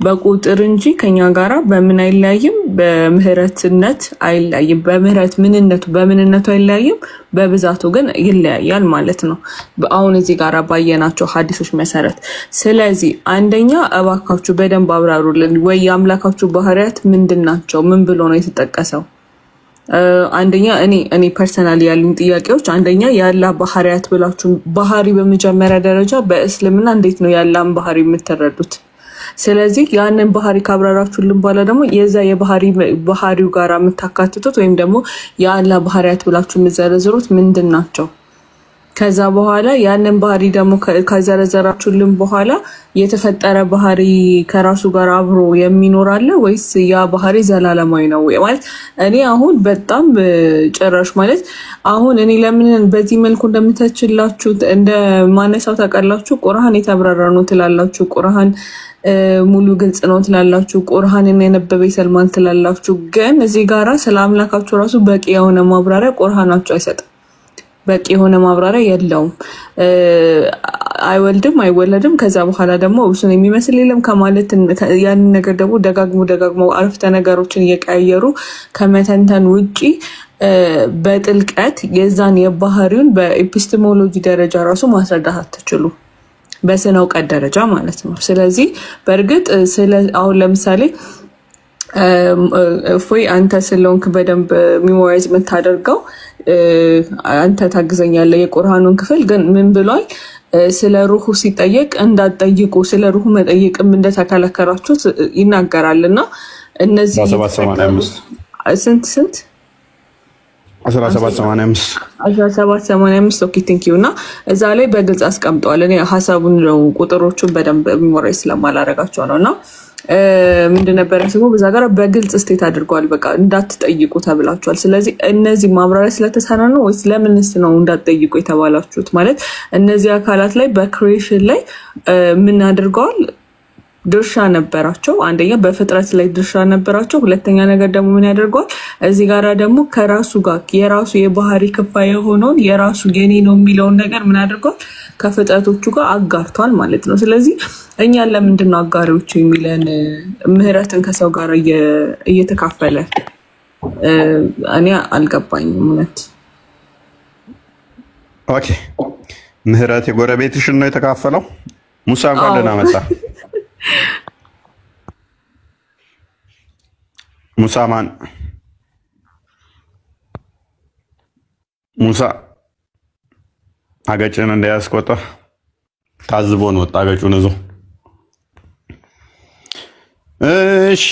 በቁጥር እንጂ ከኛ ጋራ በምን አይለያይም፣ በምህረትነት አይለያይም። በምህረት በምንነቱ አይለያይም፣ በብዛቱ ግን ይለያያል ማለት ነው አሁን እዚህ ጋራ ባየናቸው ሐዲሶች መሰረት። ስለዚህ አንደኛ እባካችሁ በደንብ አብራሩልን፣ ወይ የአምላካችሁ ባህሪያት ምንድናቸው? ምን ብሎ ነው የተጠቀሰው? አንደኛ እኔ ፐርሰናሊ ያሉኝ ጥያቄዎች፣ አንደኛ የአላህ ባህሪያት ብላችሁ ባህሪ በመጀመሪያ ደረጃ በእስልምና እንዴት ነው የአላህን ባህሪ የምትረዱት? ስለዚህ ያንን ባህሪ ካብራራችሁልን በኋላ ደግሞ የዛ ባህሪው ጋራ የምታካትቱት ወይም ደግሞ የአላህ ባህሪያት ብላችሁ የምትዘረዝሩት ምንድናቸው? ከዛ በኋላ ያንን ባህሪ ደግሞ ከዘረዘራችሁልን በኋላ የተፈጠረ ባህሪ ከራሱ ጋር አብሮ የሚኖር አለ ወይስ ያ ባህሪ ዘላለማዊ ነው? ማለት እኔ አሁን በጣም ጭራሽ ማለት አሁን እኔ ለምን በዚህ መልኩ እንደምተችላችሁ እንደማነሳው ታውቃላችሁ። ቁርአን የተብራራ ነው ትላላችሁ፣ ቁርአን ሙሉ ግልጽ ነው ትላላችሁ፣ ቁርአንን የነበበ ይሰልማል ትላላችሁ። ግን እዚህ ጋራ ስለ አምላካችሁ ራሱ በቂ የሆነ ማብራሪያ ቁርአናችሁ አይሰጥም። በቂ የሆነ ማብራሪያ የለውም። አይወለድም ከዛ በኋላ ደግሞ እሱን የሚመስል የለም ከማለት ያን ነገር ደግሞ ደጋግሞ አረፍተ ነገሮችን እየቀያየሩ ከመተንተን ውጪ በጥልቀት የዛን የባህሪውን በኤፒስቴሞሎጂ ደረጃ ራሱ ማስረዳት አትችሉ፣ በስነ እውቀት ደረጃ ማለት ነው። ስለዚህ በእርግጥ አሁን ለምሳሌ እፎይ አንተ ስለሆንክ በደንብ ሚሞራይዝ የምታደርገው አንተ ታግዘኛለህ። የቁርአኑን ክፍል ግን ምን ብሏል? ስለ ሩሁ ሲጠየቅ እንዳትጠይቁ፣ ስለ ሩሁ መጠየቅም እንደተከለከላችሁ ይናገራልና እነዚህ 1785 ኦኬ ቲንክ ዩ እና እዛ ላይ በግልጽ አስቀምጠዋል። እኔ ሐሳቡን ነው ቁጥሮቹን በደንብ ሚሞራይዝ ስለማላረጋቸው ነውና ምንድን ነበር ያስበው በዛ ጋር በግልጽ ስቴት አድርጓል። በቃ እንዳትጠይቁ ተብላችኋል። ስለዚህ እነዚህ ማብራሪያ ስለተሰራ ነው ወይስ ለምንስ ነው እንዳትጠይቁ የተባላችሁት? ማለት እነዚህ አካላት ላይ በክሪኤሽን ላይ ምን አድርገዋል? ድርሻ ነበራቸው። አንደኛ በፍጥረት ላይ ድርሻ ነበራቸው። ሁለተኛ ነገር ደግሞ ምን ያደርገዋል እዚህ ጋር ደግሞ ከራሱ ጋር የራሱ የባህሪ ክፋይ የሆነውን የራሱ የኔ ነው የሚለውን ነገር ምን አድርጓል ከፍጥረቶቹ ጋር አጋርቷል ማለት ነው። ስለዚህ እኛን ለምንድን ነው አጋሪዎቹ የሚለን ምህረትን ከሰው ጋር እየተካፈለ እኔ አልገባኝም እውነት። ኦኬ ምህረት የጎረቤትሽን ነው የተካፈለው? ሙሳ እንኳን ደህና መጣ። ሙሳ ማን? ሙሳ አገጭን እንዳያስቆጣ ታዝቦ ነው ወጣ አገጩን ይዞ። እሺ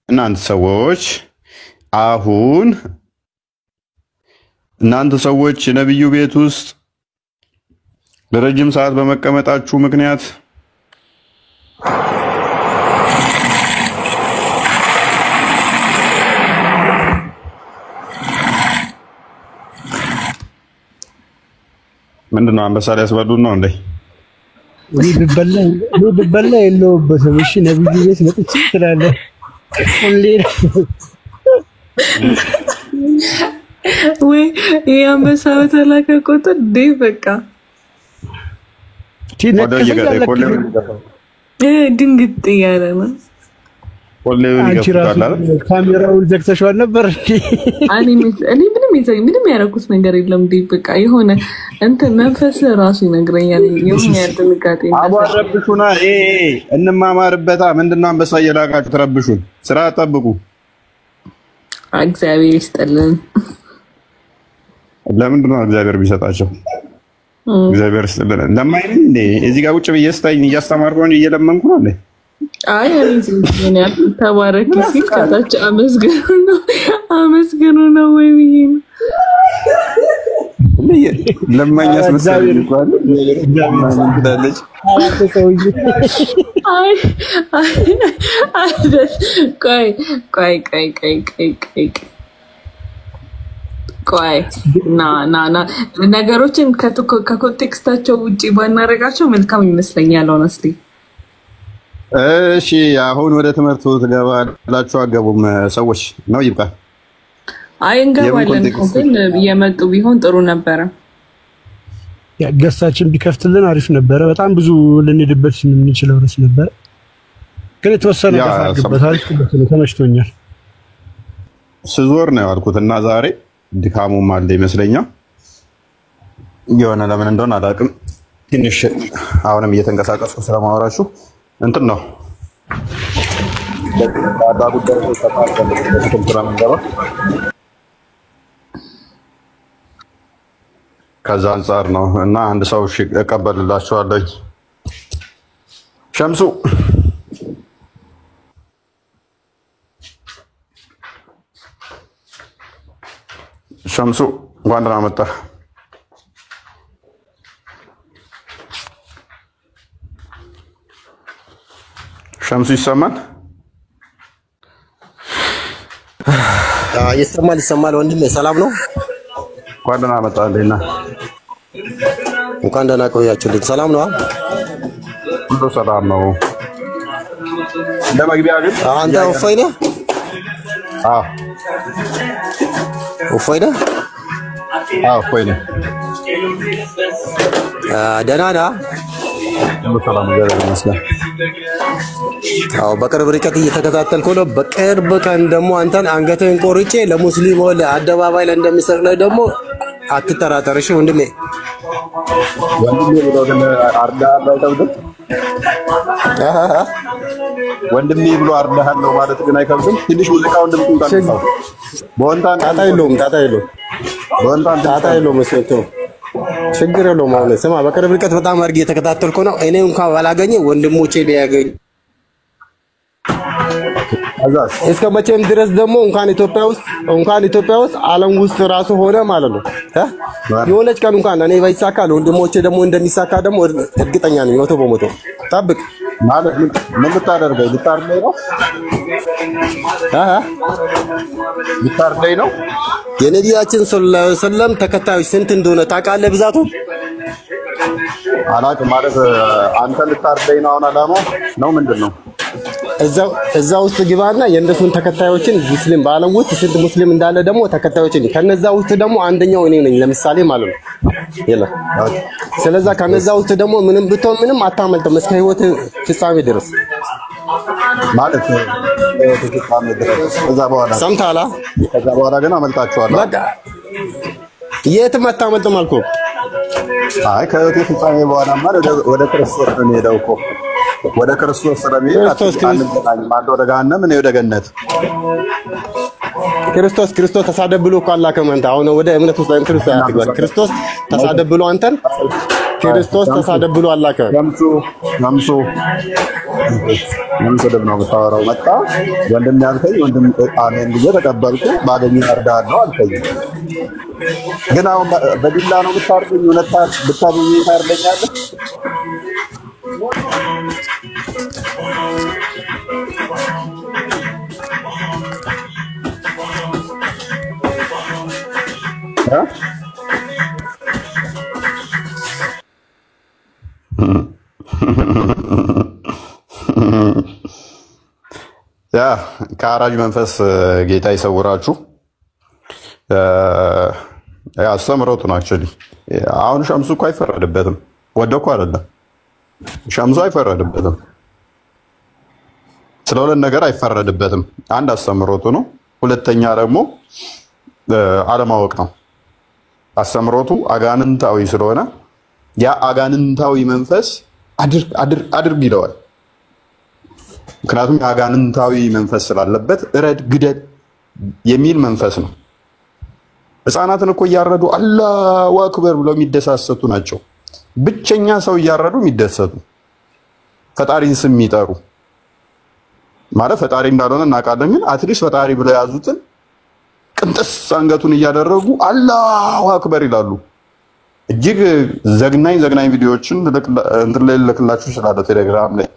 እናንተ ሰዎች አሁን እናንተ ሰዎች ነብዩ ቤት ውስጥ ለረጅም ሰዓት በመቀመጣችሁ ምክንያት ምንድነው አንበሳ ሊያስበሉን ነው እንዴ? ቢበላ የለውበትም። እሺ ነብዩ ቤት መጥቼ ትላለህ ሁሌ ወይ የአንበሳ በተላከ ቁጥር ዴ በቃ ድንግጥ እያለ ነው። አንቺ ራሱ ካሜራውን ዘግተሽዋል ነበር። እኔ ምንም ያደረኩት ነገር የለም። እንዴ በቃ የሆነ እንትን መንፈስ ራሱ ይነግረኛል። የሆነ ያድንጋጤ አባረብሹና እንማማርበታ። ምንድነው አንበሳ እየላካችሁ ተረብሹን? ስራ ጠብቁ። እግዚአብሔር ይስጥልን። ለምንድነው እግዚአብሔር ቢሰጣቸው? እግዚአብሔር ይስጥልን። ለማይነኝ እንዴ እዚህ ጋር ቁጭ ብዬ ስታይኝ እያስተማርኩ ነው እየለመንኩ ነው እንዴ? አይ ምን ያህል ተባረክ ሲል ከታች አመስግኑ ነው ወይ ብዬ ነው ለማኛስ መሰለኝ እንኳን ለማኛስ ቆይ ና ነገሮችን ከኮንቴክስታቸው ውጪ ባናረጋቸው መልካም ይመስለኛል ሆነስሊ። እሺ አሁን ወደ ትምህርቱ ትገባላችሁ አገቡም ሰዎች ነው ይብቃ። አይ እንገባለን ግን የመጡ ቢሆን ጥሩ ነበረ። ገሳችን ቢከፍትልን አሪፍ ነበረ። በጣም ብዙ ልንሄድበት የምንችለው ርዕስ ነበረ ግን የተወሰነ ተፋግበት አሪፍ ነው። ተመችቶኛል። ስዞር ነው ያልኩትና ዛሬ ድካሙም አለ ይመስለኛል። የሆነ ለምን እንደሆነ አላውቅም። ትንሽ አሁንም እየተንቀሳቀስኩ ስለማወራችሁ እንትን ነው ጉዳይ ከዛ አንጻር ነው እና አንድ ሰው እቀበልላችኋለሁ። ሸምሱ እንኳን ደህና መጣህ። ሸምሱ ይሰማል? ይሰማል ወንድሜ። ሰላም ነው? እንኳን ደህና መጣህልኝና እንኳን ደህና ቆያችሁልኝ። ሰላም ነው? ሁሉ ሰላም ነው። ለመግቢያ ግን አንተ እፎይ ነህ? አዎ እፎይ ነህ? አዎ እፎይ ነህ። ደህና ነህ? ሁሉ ሰላም ይመስላል። አዎ በቅርብ ርቀት እየተከታተልኩ ነው። በቅርብ ቀን ደግሞ አንተን አንገትህን ቆርጬ ለሙስሊም ወለ አደባባይ ላይ እንደሚሰቅለው ደግሞ አትጠራጠር። እሺ ወንድሜ ብሎ ግን አርዳሃለሁ አይከብድም? ወንድሜ ብሎ አርዳሃለሁ ማለት ግን አይከብድም? ትንሽ ሙዚቃውን ድምፁን ታንሳው። በወንታን ጣጣ የለውም። በወንታን ጣጣ የለውም። መስለቶ ችግር የለውም። አሁን ስማ በቅርብ ርቀት በጣም አድርጌ እየተከታተልኩ ነው። እኔ እንኳን ባላገኘ ወንድሞቼ ቢያገኝ እስከ መቼም ድረስ ደግሞ እንኳን ኢትዮጵያ ውስጥ ዓለም ውስጥ ራሱ ሆነ ማለት ነው የሆነች ቀን እንኳን እኔ ባይሳካ ለወንድሞቼ ደግሞ እንደሚሳካ ደግሞ እርግጠኛ ነኝ። 100% ጠብቅ። ማለት ምን ልታደርገኝ? ልታርደኝ ነው? ልታርደኝ ነው? የነቢያችን ሰለላሁ ዐለይሂ ወሰለም ተከታዮች ስንት እንደሆነ ታውቃለህ? ብዛቱ አላውቅም ማለት አንተ ልታርደኝ ነው አሁን አላማው ነው ምንድነው? እዛ ውስጥ ግባና የእነሱን ተከታዮችን ሙስሊም በዓለም ውስጥ ስንት ሙስሊም እንዳለ ደግሞ ተከታዮችን ከነዛ ውስጥ ደግሞ አንደኛው እኔ ነኝ ለምሳሌ ማለት ነው። ይላ ስለዛ ከነዛ ውስጥ ደግሞ ምንም ብትሆን ምንም አታመልጥም እስከ ህይወት ፍጻሜ ድረስ ማለት ፍጻሜ ድረስ። ከዛ በኋላ ሰምታላ። ከዛ በኋላ ግን አመልጣቸዋለሁ። በቃ የትም አታመልጥም አልኩህ። አይ ከህይወት ፍጻሜ በኋላ ማለት ወደ ክርስቶስ ነው የምሄደው እኮ ወደ ክርስቶስ ስለሚሄድ አንተ ወደ ገሃነም እኔ ወደ ገነት። ክርስቶስ ተሳደብ ብሎ እኮ አላከም። አንተ አሁን ወደ እምነት ውስጥ ክርስቶስ ያትግባል። ክርስቶስ ተሳደብ ብሎ አንተን ክርስቶስ ተሳደብ ብሎ አላከም። ለምሱ ደግሞ የምታወራው መጣ ወንድም ያልከኝ ወንድም አሜን ብዬ ተቀበልኩ። ባገኘ እርዳለሁ አልከኝ። ግን አሁን በዲላ ነው ብታርደኝ እውነት ብታገኘ ታርደኛለህ? ያ ከአራጅ መንፈስ ጌታ ይሰውራችሁ። ያ አስተምሮቱ ነው። አክቹሊ አሁን ሸምሱ እኮ አይፈረድበትም። ወደኩ አይደለም ሸምሱ አይፈረድበትም። ስለሁለት ነገር አይፈረድበትም። አንድ አስተምሮቱ ነው። ሁለተኛ ደግሞ አለማወቅ ነው። አስተምሮቱ አጋንንታዊ ስለሆነ ያ አጋንንታዊ መንፈስ አድርግ ይለዋል። ምክንያቱም የአጋንንታዊ መንፈስ ስላለበት እረድ ግደል የሚል መንፈስ ነው። ሕፃናትን እኮ እያረዱ አላሁ አክበር ብለው የሚደሳሰቱ ናቸው። ብቸኛ ሰው እያረዱ የሚደሰቱ ፈጣሪን ስም የሚጠሩ ማለት ፈጣሪ እንዳልሆነ እናውቃለን፣ ግን አትሊስት ፈጣሪ ብለው የያዙትን ቅንጥስ አንገቱን እያደረጉ አላሁ አክበር ይላሉ። እጅግ ዘግናኝ ቪዲዮዎችን እንትን ላይ ልልክላችሁ እችላለሁ ቴሌግራም ላይ።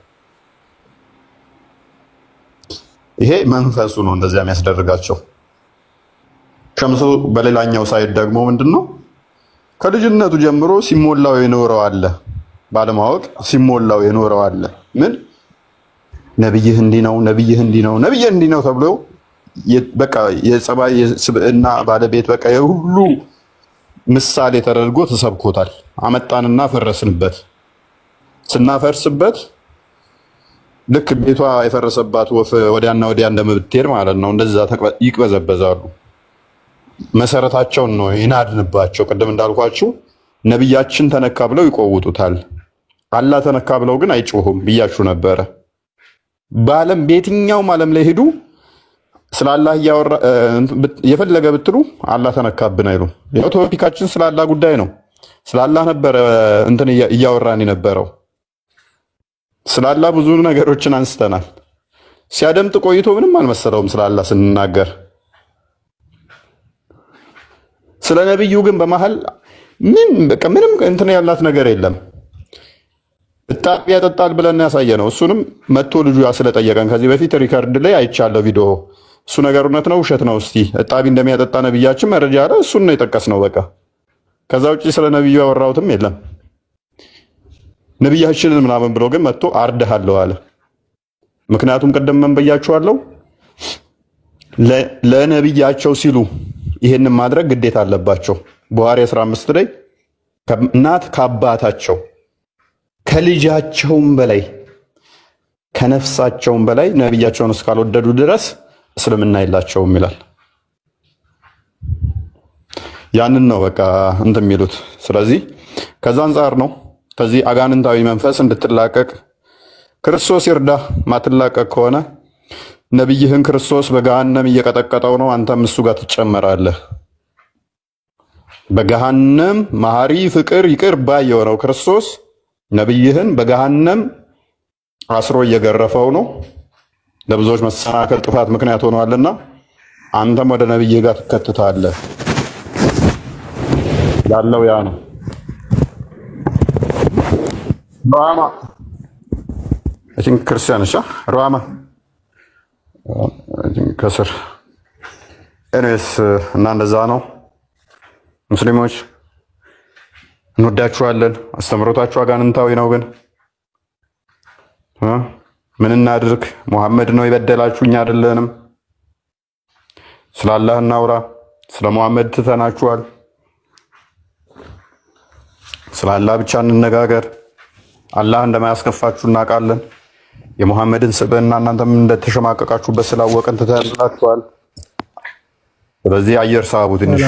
ይሄ መንፈሱ ነው እንደዚያ የሚያስደርጋቸው። ሸምሱ በሌላኛው ሳይድ ደግሞ ምንድነው ከልጅነቱ ጀምሮ ሲሞላው የኖረው አለ፣ ባለማወቅ ሲሞላው የኖረው አለ። ምን ነብይህ እንዲህ ነው፣ ነብይህ እንዲህ ነው፣ ነብይህ እንዲህ ነው ተብሎ በቃ የጸባይ የስብዕና ባለቤት በቃ የሁሉ ምሳሌ ተደርጎ ተሰብኮታል። አመጣንና ፈረስንበት። ስናፈርስበት ልክ ቤቷ የፈረሰባት ወፍ ወዲያና ወዲያ እንደምትሄድ ማለት ነው። እንደዛ ይቅበዘበዛሉ። መሰረታቸውን ነው ይናድንባቸው። ቅድም እንዳልኳችሁ ነብያችን ተነካ ብለው ይቆውጡታል። አላህ ተነካ ብለው ግን አይጮሁም ብያችሁ ነበረ። በዓለም በየትኛውም ዓለም ላይ ሄዱ ስለ አላህ የፈለገ ብትሉ አላህ ተነካብን አይሉ። ያው ቶፒካችን ስለ አላህ ጉዳይ ነው። ስለ አላህ ነበረ እንትን እያወራን የነበረው። ስለ አላህ ብዙ ነገሮችን አንስተናል። ሲያደምጥ ቆይቶ ምንም አልመሰለውም ስለ አላህ ስንናገር። ስለ ነብዩ ግን በመሃል ምንም እንትን ያላት ነገር የለም። እጣቢ ያጠጣል ብለን ያሳየ ነው። እሱንም መጥቶ ልጁ ስለጠየቀን ከዚህ በፊት ሪከርድ ላይ አይቻለሁ ቪዲዮ። እሱ ነገር እውነት ነው ውሸት ነው? እስቲ እጣቢ እንደሚያጠጣ ነብያችን መረጃ አለ። እሱን ነው የጠቀስነው በቃ። ከዛ ውጪ ስለ ነብዩ ያወራሁትም የለም። ነብያችንን ምናምን ብሎ ግን መጥቶ አርደሃለሁ አለ። ምክንያቱም ቀደም ምን ብያችኋለሁ? ለነብያቸው ሲሉ ይሄንን ማድረግ ግዴታ አለባቸው። ቡኻሪ 15 ላይ ከእናት ከአባታቸው ከልጃቸውም በላይ ከነፍሳቸውም በላይ ነብያቸውን እስካልወደዱ ድረስ እስልምና የላቸውም ይላል። ያንን ነው በቃ እንትን የሚሉት። ስለዚህ ከዛ አንጻር ነው ከዚህ አጋንንታዊ መንፈስ እንድትላቀቅ ክርስቶስ ይርዳ። ማትላቀቅ ከሆነ ነብይህን ክርስቶስ በገሃነም እየቀጠቀጠው ነው፣ አንተም እሱ ጋር ትጨመራለህ። በገሃነም መሐሪ ፍቅር ይቅር ባይ የሆነው ክርስቶስ ነብይህን በገሃነም አስሮ እየገረፈው ነው። ለብዙዎች መሰናከል ጥፋት ምክንያት ሆኗልና አንተም ወደ ነብይህ ጋር ትከተታለህ። ያለው ያ ነው። ሩሃማ ክርስቲያንሻ ሩሃማ ከስር ኤኒዌይስ እና እንደዛ ነው። ሙስሊሞች እንወዳችኋለን። አስተምሮታችሁ አጋንንታዊ ነው ግን ምን እናድርግ? ሙሐመድ ነው የበደላችሁ፣ እኛ አይደለንም። ስለ አላህ እናውራ። ስለ ሙሐመድ ትተናችኋል። ስለ አላህ ብቻ እንነጋገር። አላህ እንደማያስከፋችሁ እናውቃለን። የሙሐመድን ስብዕና እናንተም እንደተሸማቀቃችሁበት ስላወቅን ትተንላችኋል። ስለዚህ አየር ሳቡ ትንሽ